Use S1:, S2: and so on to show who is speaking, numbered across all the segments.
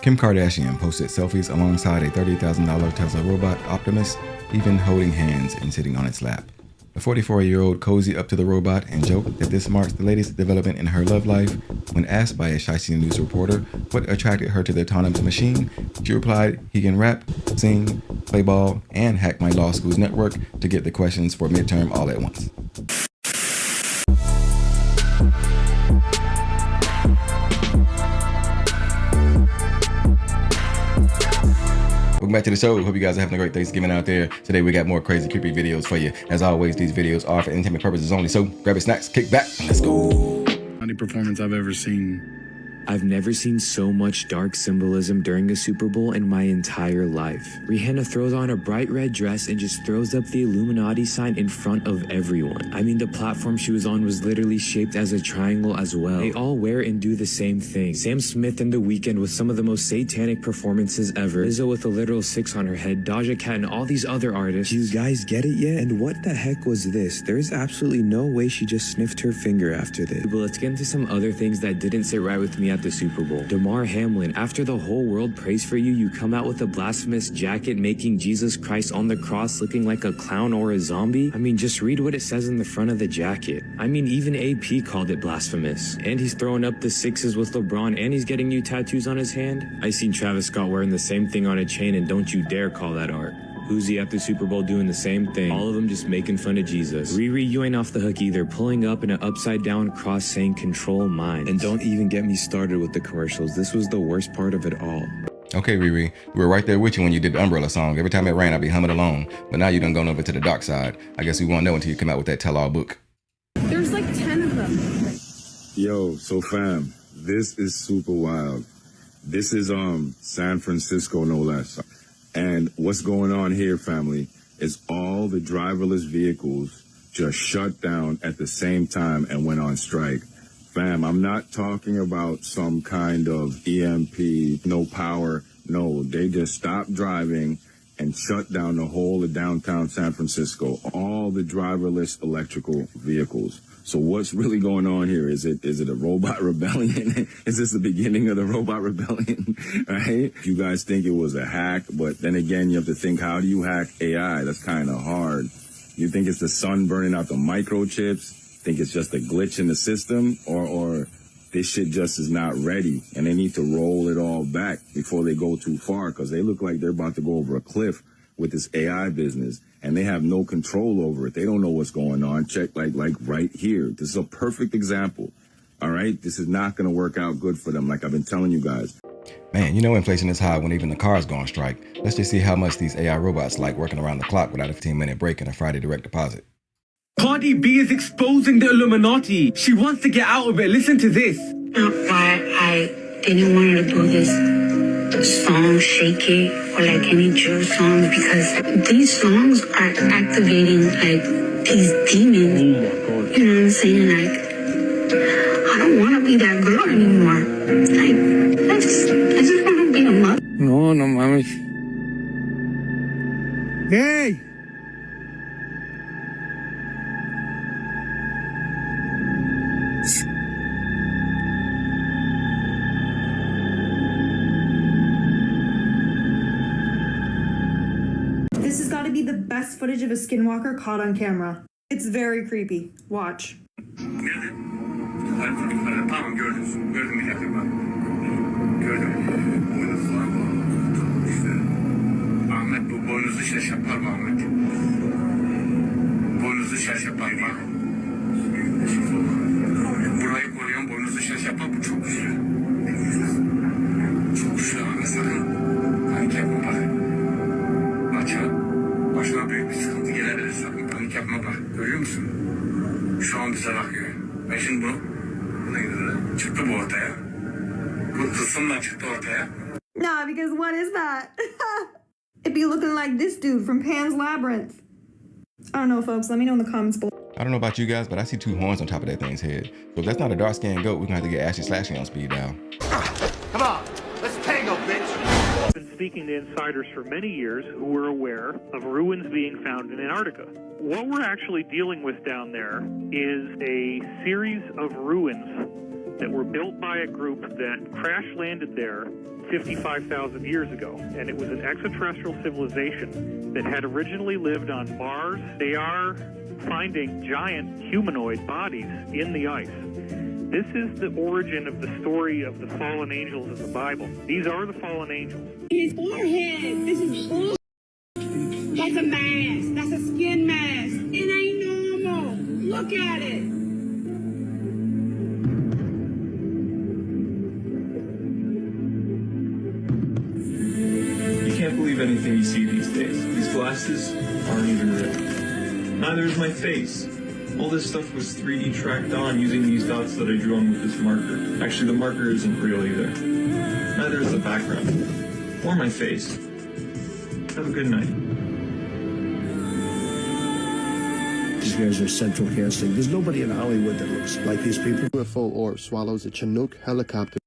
S1: Kim Kardashian posted selfies alongside a $30,000 Tesla robot Optimus, even holding hands and sitting on its lap. The 44-year-old cozied up to the robot and joked that this marks the latest development in her love life. When asked by a Shiesty News reporter what attracted her to the autonomous machine, she replied, "He can rap, sing, play ball, and hack my law school's network to get the questions for midterm all at once." Welcome back to the show. Hope you guys are having a great Thanksgiving out there. Today we got more crazy, creepy videos for you. As always, these videos are for entertainment purposes only, so grab your snacks, kick back, and let's go.
S2: Any performance I've ever seen.
S3: I've never seen so much dark symbolism during a Super Bowl in my entire life. Rihanna throws on a bright red dress and just throws up the Illuminati sign in front of everyone. I mean, the platform she was on was literally shaped as a triangle as well. They all wear and do the same thing. Sam Smith and The Weeknd with some of the most satanic performances ever. Lizzo with a literal 6 on her head, Doja Cat, and all these other artists.
S4: Do you guys get it yet? And what the heck was this? There's absolutely no way she just sniffed her finger after this.
S3: But let's get into some other things that didn't sit right with me at the Super Bowl. Damar Hamlin, after the whole world prays for you, you come out with a blasphemous jacket making Jesus Christ on the cross looking like a clown or a zombie? I mean, just read what it says in the front of the jacket. I mean, even AP called it blasphemous. And he's throwing up the 6s with LeBron, and he's getting new tattoos on his hand. I seen Travis Scott wearing the same thing on a chain, and don't you dare call that art. Uzi at the Super Bowl doing the same thing. All of them just making fun of Jesus. Riri, you ain't off the hook either, pulling up in an upside down cross saying control minds.
S4: And don't even get me started with the commercials. This was the worst part of it all.
S1: Okay, Riri, we were right there with you when you did the Umbrella song. Every time it rained, I'd be humming along. But now you done gone over to the dark side. I guess we won't know until you come out with that tell-all book.
S5: There's like 10 of them.
S6: Yo, so fam, this is super wild. This is San Francisco, no less. And what's going on here, family, is all the driverless vehicles just shut down at the same time and went on strike. Fam, I'm not talking about some kind of EMP, no power. No, they just stopped driving and shut down the whole of downtown San Francisco, all the driverless electrical vehicles. So what's really going on here? Is it a robot rebellion? Is this the beginning of the robot rebellion? Right? You guys think it was a hack, but then again, you have to think, how do you hack AI? That's kind of hard. You think it's the sun burning out the microchips? Think it's just a glitch in the system? Or this shit just is not ready and they need to roll it all back before they go too far, because they look like they're about to go over a cliff with this AI business, and they have no control over it. They don't know what's going on. Check like right here. This is a perfect example. All right, this is not going to work out good for them, like I've been telling you guys.
S1: Man, you know inflation is high when even the cars go on strike. Let's just see how much these AI robots like working around the clock without a 15-minute break and a Friday direct deposit.
S7: Cardi B is exposing the Illuminati. She wants to get out of it. Listen to this.
S8: Why I didn't want to do this song, Shake It, or like any drill song, because these songs are activating like these demons. You know what I'm saying? Like, I don't want to be that girl anymore. Like, I just want to be a mother.
S7: No, mami. Hey!
S5: This has got to be the best footage of a Skinwalker caught on camera. It's very creepy. Watch.
S9: Tamam gördüm. Gördüm bir dakika bak. Gördüm. Boynuzlu var bu. İşte. Ahmet bu boynuzlu şaş yapar mı Ahmet? Boynuzlu şaş yapar mı? Burayı koruyan boynuzlu şaş yapar, bu çok güçlü. Çok güçlü Ahmet, sakın. Panik yapma bak. Başına büyük bir sıkıntı gelebilir, sakın panik yapma bak. Görüyor musun? Şu an bize bakıyor. Ben şimdi bunu çıktı bu ortaya. Bu tılsımla çıktı ortaya.
S5: Nah, because what is that? It'd be looking like this dude from Pan's Labyrinth. I don't know, folks. Let me know in the comments below.
S1: I don't know about you guys, but I see 2 horns on top of that thing's head. So if that's not a dark-skinned goat, we're gonna have to get Ashley Slashy on speed dial.
S10: Come on, let's tango, bitch.
S11: I've been speaking to insiders for many years who were aware of ruins being found in Antarctica. What we're actually dealing with down there is a series of ruins that were built by a group that crash landed there 55,000 years ago. And it was an extraterrestrial civilization that had originally lived on Mars. They are finding giant humanoid bodies in the ice. This is the origin of the story of the fallen angels in the Bible. These are the fallen angels.
S8: His forehead, this is bull. That's a mask. That's a skin mask. It ain't normal. Look at it.
S12: You can't believe anything you see these days. These glasses aren't even real. Neither is my face. All this stuff was 3D tracked on using these dots that I drew on with this marker. Actually, the marker isn't real either. Neither is the background. Or my face. Have a good night.
S13: These guys are central casting. There's nobody in Hollywood that looks like these people.
S14: UFO orb swallows a Chinook helicopter.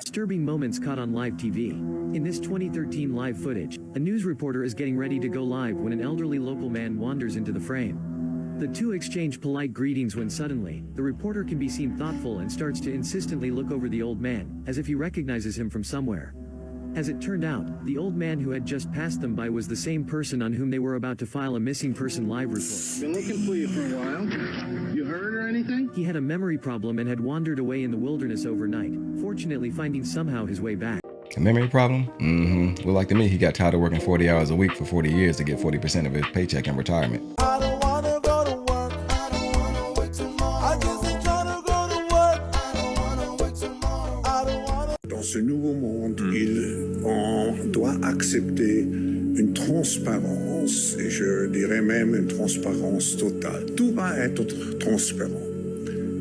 S15: Disturbing moments caught on live TV. In this 2013 live footage, a news reporter is getting ready to go live when an elderly local man wanders into the frame. The two exchange polite greetings when suddenly, the reporter can be seen thoughtful and starts to insistently look over the old man, as if he recognizes him from somewhere. As it turned out, the old man who had just passed them by was the same person on whom they were about to file a missing person live report.
S16: Been looking for you for a while. You hurt or anything?
S15: He had a memory problem and had wandered away in the wilderness overnight, fortunately finding somehow his way back.
S1: A memory problem? Mm-hmm. Well, like to me, he got tired of working 40 hours a week for 40 years to get 40% of his paycheck in retirement.
S17: Dans ce nouveau monde, on doit accepter une transparence, et je dirais même une transparence totale. Tout va être transparent.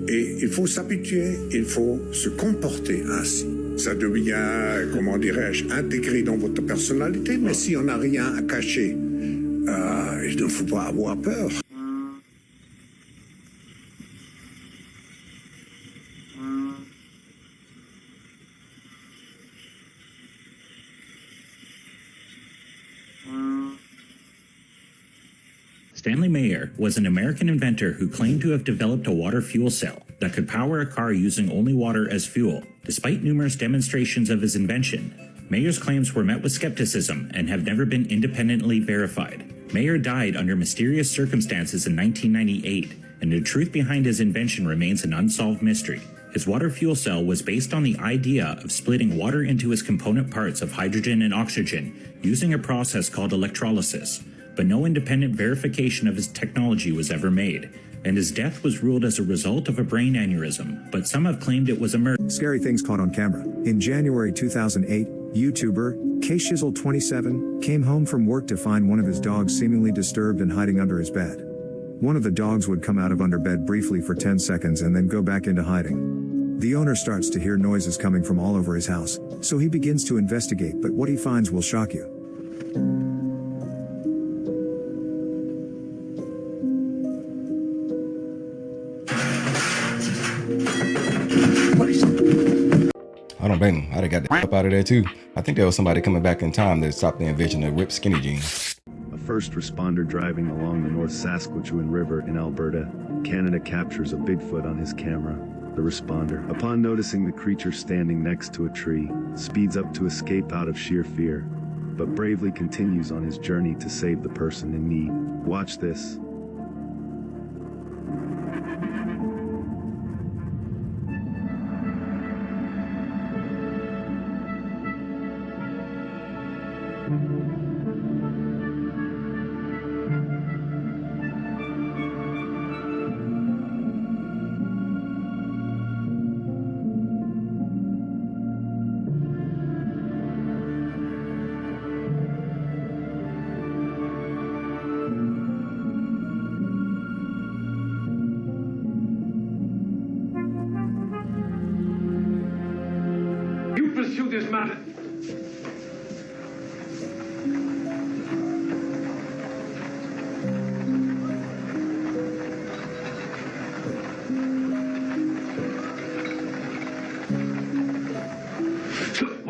S17: Et il faut s'habituer, il faut se comporter ainsi. Ça devient, comment dirais-je, intégré dans votre personnalité, mais si on n'a rien à cacher, il ne faut pas avoir peur.
S18: Stanley Mayer was an American inventor who claimed to have developed a water fuel cell that could power a car using only water as fuel. Despite numerous demonstrations of his invention, Mayer's claims were met with skepticism and have never been independently verified. Mayer died under mysterious circumstances in 1998, and the truth behind his invention remains an unsolved mystery. His water fuel cell was based on the idea of splitting water into its component parts of hydrogen and oxygen using a process called electrolysis. But no independent verification of his technology was ever made, and his death was ruled as a result of a brain aneurysm, but some have claimed it was a murder.
S19: Scary things caught on camera. In January 2008, YouTuber KShizzle27 came home from work to find one of his dogs seemingly disturbed and hiding under his bed. One of the dogs would come out of under bed briefly for 10 seconds and then go back into hiding. The owner starts to hear noises coming from all over his house, so he begins to investigate, but what he finds will shock you.
S1: I don't blame him. I'd have got the up out of there too. I think there was somebody coming back in time to stop the invasion of ripped skinny jeans.
S20: A first responder driving along the North Saskatchewan River in Alberta, Canada captures a Bigfoot on his camera. The responder, upon noticing the creature standing next to a tree, speeds up to escape out of sheer fear, but bravely continues on his journey to save the person in need. Watch this.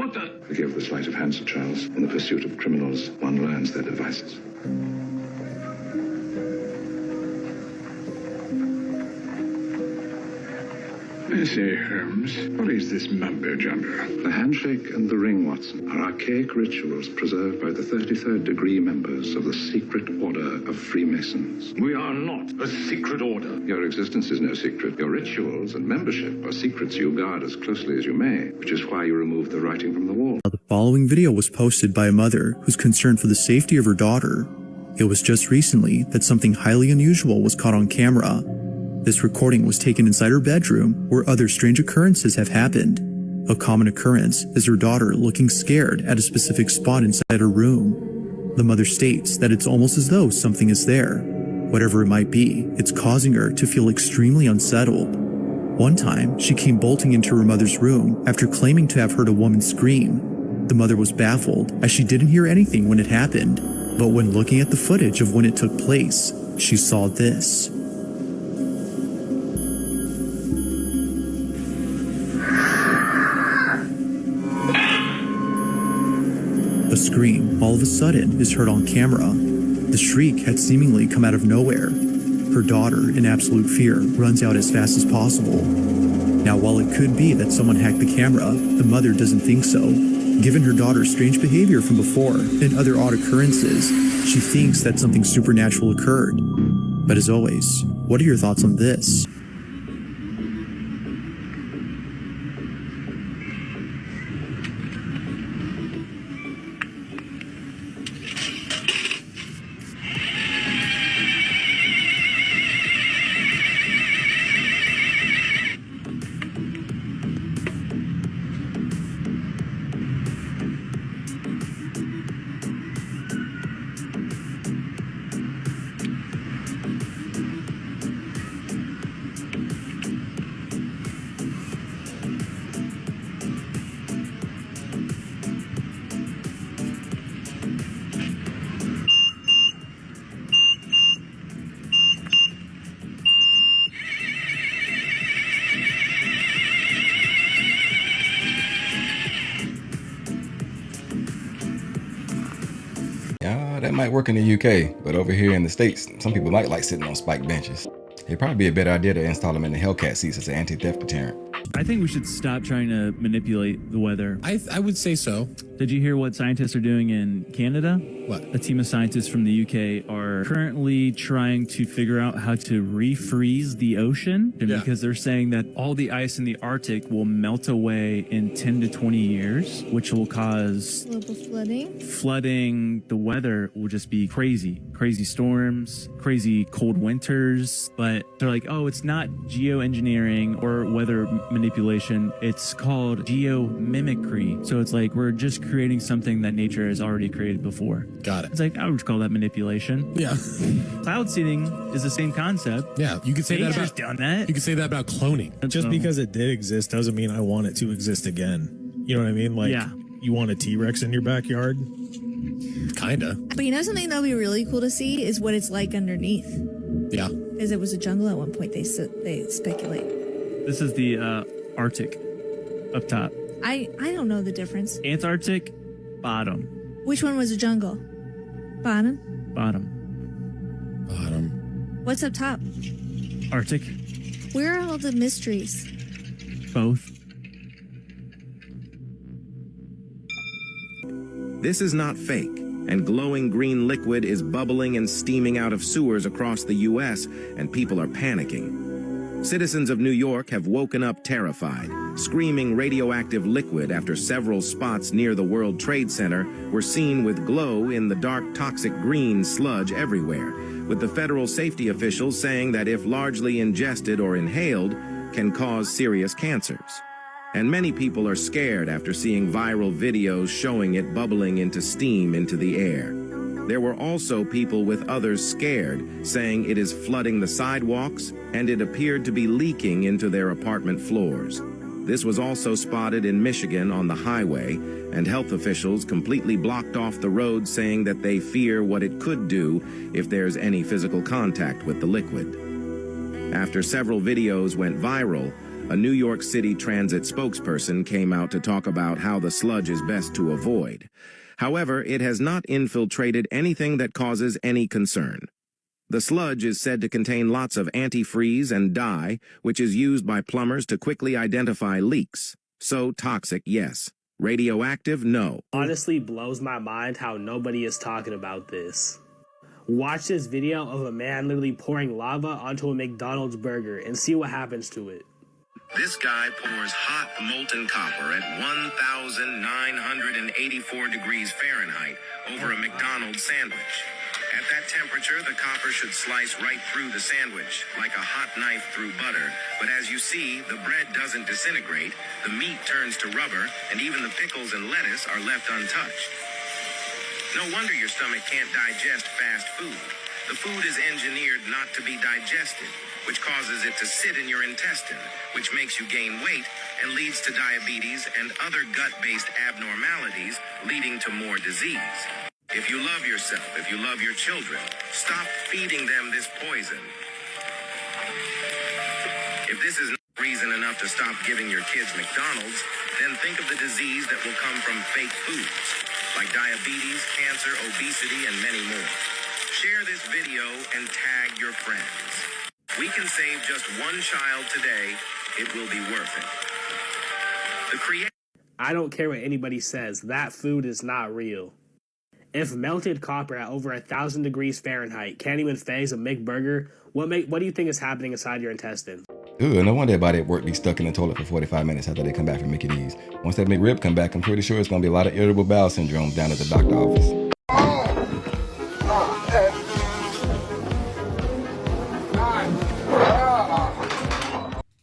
S9: water.
S21: Forgive the sleight of hand, Sir Charles. In the pursuit of criminals, one learns their devices.
S9: I say, Holmes, what is this mumbo-jumbo?
S21: The handshake and the ring, Watson, are archaic rituals preserved by the 33rd degree members of the Secret Order of Freemasons.
S9: We are not a secret order.
S21: Your existence is no secret. Your rituals and membership are secrets you guard as closely as you may, which is why you removed the writing from the wall.
S22: The following video was posted by a mother who's concerned for the safety of her daughter. It was just recently that something highly unusual was caught on camera. This recording was taken inside her bedroom where other strange occurrences have happened. A common occurrence is her daughter looking scared at a specific spot inside her room. The mother states that it's almost as though something is there. Whatever it might be, it's causing her to feel extremely unsettled. One time, she came bolting into her mother's room after claiming to have heard a woman scream. The mother was baffled as she didn't hear anything when it happened, but when looking at the footage of when it took place, she saw this. A scream, all of a sudden, is heard on camera. The shriek had seemingly come out of nowhere. Her daughter, in absolute fear, runs out as fast as possible. Now, while it could be that someone hacked the camera, the mother doesn't think so. Given her daughter's strange behavior from before and other odd occurrences, she thinks that something supernatural occurred. But as always, what are your thoughts on this?
S1: That might work in the UK, but over here in the States, some people might like sitting on spiked benches. It'd probably be a better idea to install them in the Hellcat seats as an anti-theft deterrent.
S23: I think we should stop trying to manipulate the weather.
S24: I would say so.
S23: Did you hear what scientists are doing in Canada?
S24: What?
S23: A team of scientists from the UK are currently trying to figure out how to refreeze the ocean because they're saying that all the ice in the Arctic will melt away in 10 to 20 years, which will cause
S25: global flooding.
S23: Flooding. The weather will just be crazy. Crazy storms, crazy cold winters. But they're like, oh, it's not geoengineering or weather manipulation. It's called geomimicry. So it's like we're just creating something that nature has already created before.
S24: Got it.
S23: It's like, I would call that manipulation.
S24: Yeah.
S23: Cloud seeding is the same concept.
S24: Yeah, you could say that about
S23: done that.
S24: You could say that about cloning.
S26: Just because it did exist doesn't mean I want it to exist again. You know what I mean? Like, you want a T-Rex in your backyard?
S24: Kinda.
S25: But you know something that would be really cool to see is what it's like underneath.
S24: Yeah.
S25: Because it was a jungle at one point, they speculate.
S23: This is the Arctic up top.
S25: I don't know the difference.
S23: Antarctic, bottom.
S25: Which one was a jungle? Bottom?
S24: Bottom.
S25: What's up top?
S23: Arctic.
S25: Where are all the mysteries?
S23: Both.
S27: This is not fake, and glowing green liquid is bubbling and steaming out of sewers across the U.S., and people are panicking. Citizens of New York have woken up terrified, screaming radioactive liquid after several spots near the World Trade Center were seen with glow in the dark toxic green sludge everywhere, with the federal safety officials saying that if largely ingested or inhaled, can cause serious cancers. And many people are scared after seeing viral videos showing it bubbling into steam into the air. There were also people with others scared, saying it is flooding the sidewalks, and it appeared to be leaking into their apartment floors. This was also spotted in Michigan on the highway, and health officials completely blocked off the road, saying that they fear what it could do if there's any physical contact with the liquid. After several videos went viral, A New York City Transit spokesperson came out to talk about how the sludge is best to avoid. However, it has not infiltrated anything that causes any concern. The sludge is said to contain lots of antifreeze and dye, which is used by plumbers to quickly identify leaks. So toxic, yes. Radioactive, no.
S2: Honestly blows my mind how nobody is talking about this. Watch this video of a man literally pouring lava onto a McDonald's burger and see what happens to it.
S27: This guy pours hot molten copper at 1,984 degrees Fahrenheit over a McDonald's sandwich. At that temperature, the copper should slice right through the sandwich, like a hot knife through butter. But as you see, the bread doesn't disintegrate, the meat turns to rubber, and even the pickles and lettuce are left untouched. No wonder your stomach can't digest fast food. The food is engineered not to be digested, which causes it to sit in your intestine, which makes you gain weight and leads to diabetes and other gut-based abnormalities, leading to more disease. If you love yourself, if you love your children, stop feeding them this poison. If this is not reason enough to stop giving your kids McDonald's, then think of the disease that will come from fake foods, like diabetes, cancer, obesity, and many more. Share this video and tag your friends. We can save just one child today. It will be worth it.
S2: I don't care what anybody says. That food is not real. If melted copper at over 1,000 degrees Fahrenheit can't even phase a McBurger, what do you think is happening inside your intestines?
S1: Ooh, no wonder everybody at work be stuck in the toilet for 45 minutes after they come back from Mickey D's. Once that McRib come back, I'm pretty sure it's going to be a lot of irritable bowel syndrome down at the doctor's office.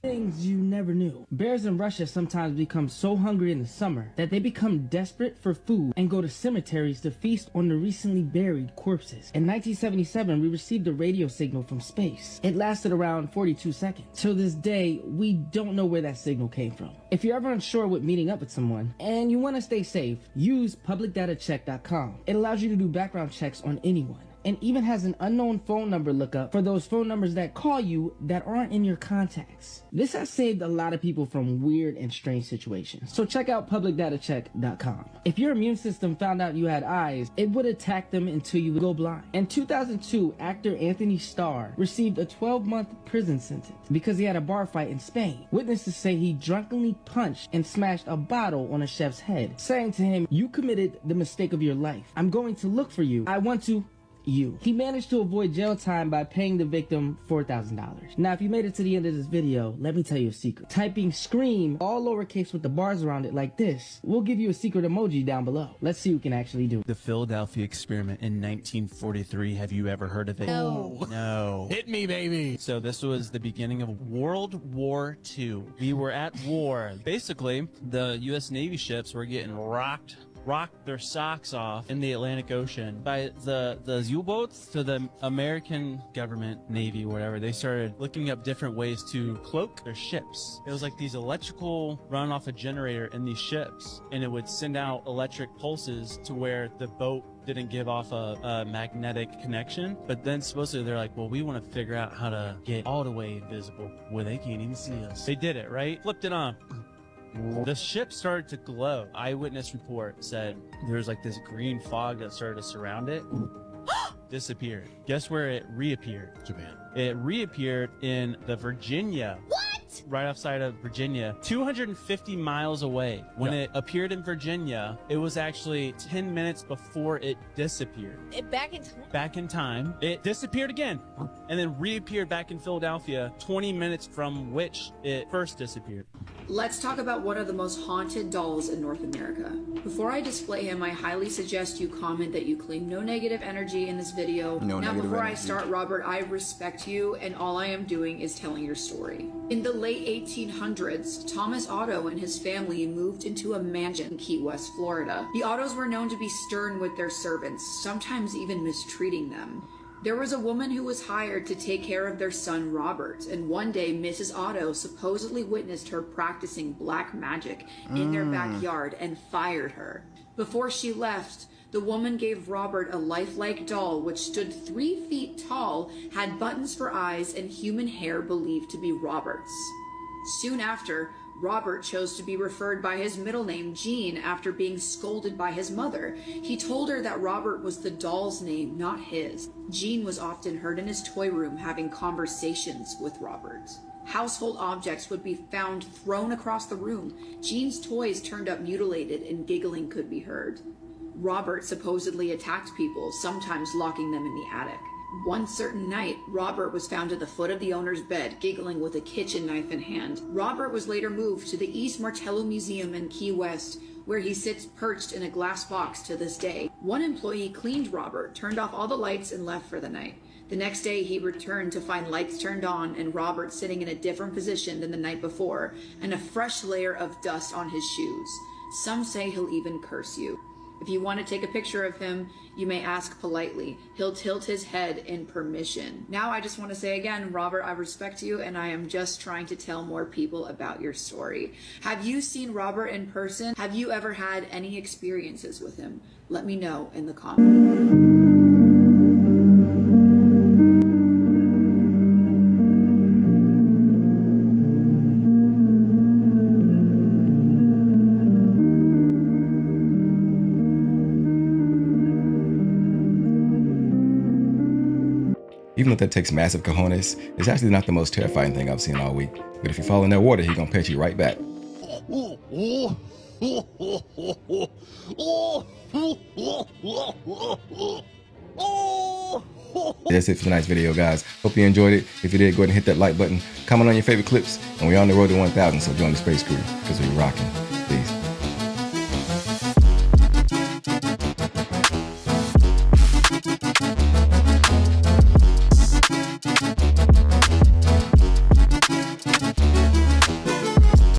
S3: Things you never knew. Bears in Russia sometimes become so hungry in the summer that they become desperate for food and go to cemeteries to feast on the recently buried corpses. In 1977, we received a radio signal from space. It lasted around 42 seconds. To this day, we don't know where that signal came from. If you're ever unsure with meeting up with someone and you want to stay safe, use publicdatacheck.com. It allows you to do background checks on anyone, and even has an unknown phone number lookup for those phone numbers that call you that aren't in your contacts. This has saved a lot of people from weird and strange situations. So check out publicdatacheck.com. If your immune system found out you had eyes, it would attack them until you go blind. In 2002, actor Anthony Starr received a 12-month prison sentence because he had a bar fight in Spain. Witnesses say he drunkenly punched and smashed a bottle on a chef's head, saying to him, "You committed the mistake of your life. I'm going to look for you. I want to you." He managed to avoid jail time by paying the victim $4,000. Now, if you made it to the end of this video, let me tell you a secret. Typing "scream" all lowercase with the bars around it like this will give you a secret emoji down below. Let's see who can actually do it.
S23: The Philadelphia experiment in 1943. Have you ever heard of it?
S25: No.
S23: No.
S24: Hit me, baby.
S23: So this was the beginning of World War II. We were at war. Basically, the U.S. Navy ships were getting rocked their socks off in the Atlantic Ocean by the U-boats. To the American government, Navy, whatever, they started looking up different ways to cloak their ships. It was like these electrical run off a generator in these ships, and it would send out electric pulses to where the boat didn't give off a magnetic connection. But then supposedly they're like, well, we want to figure out how to get all the way invisible where they can't even see us. They did it, right? Flipped it on. The ship started to glow. Eyewitness report said there was like this green fog that started to surround it. Disappeared. Guess where it reappeared?
S24: Japan.
S23: It reappeared in the Virginia.
S25: What?
S23: Right outside of Virginia, 250 miles away. When it appeared in Virginia, it was actually 10 minutes before it disappeared.
S25: Back in time?
S23: Back in time. It disappeared again and then reappeared back in Philadelphia 20 minutes from which it first disappeared.
S4: Let's talk about one of the most haunted dolls in North America. Before I display him, I highly suggest you comment that you claim no negative energy in this video. Now, before I start, Robert, I respect you, and all I am doing is telling your story. In the late 1800s, Thomas Otto and his family moved into a mansion in Key West, Florida. The Ottos were known to be stern with their servants, sometimes even mistreating them. There was a woman who was hired to take care of their son Robert, and one day Mrs. Otto supposedly witnessed her practicing black magic in their backyard and fired her. Before she left, the woman gave Robert a lifelike doll which stood 3 feet tall, had buttons for eyes, and human hair believed to be Robert's. Soon after, Robert chose to be referred by his middle name, Gene, after being scolded by his mother. He told her that Robert was the doll's name, not his. Gene was often heard in his toy room having conversations with Robert. Household objects would be found thrown across the room. Gene's toys turned up mutilated and giggling could be heard. Robert supposedly attacked people, sometimes locking them in the attic. One certain night, Robert was found at the foot of the owner's bed, giggling with a kitchen knife in hand. Robert was later moved to the East Martello Museum in Key West, where he sits perched in a glass box to this day. One employee cleaned Robert, turned off all the lights, and left for the night. The next day, he returned to find lights turned on and Robert sitting in a different position than the night before, and a fresh layer of dust on his shoes. Some say he'll even curse you. If you want to take a picture of him, you may ask politely. He'll tilt his head in permission. Now I just want to say again, Robert, I respect you, and I am just trying to tell more people about your story. Have you seen Robert in person? Have you ever had any experiences with him? Let me know in the comments.
S1: Even if that takes massive cojones, it's actually not the most terrifying thing I've seen all week. But if you fall in that water, he's gonna pet you right back. That's it for tonight's video, guys. Hope you enjoyed it. If you did, go ahead and hit that like button. Comment on your favorite clips. And we're on the road to 1,000, so join the space crew, because we're rocking.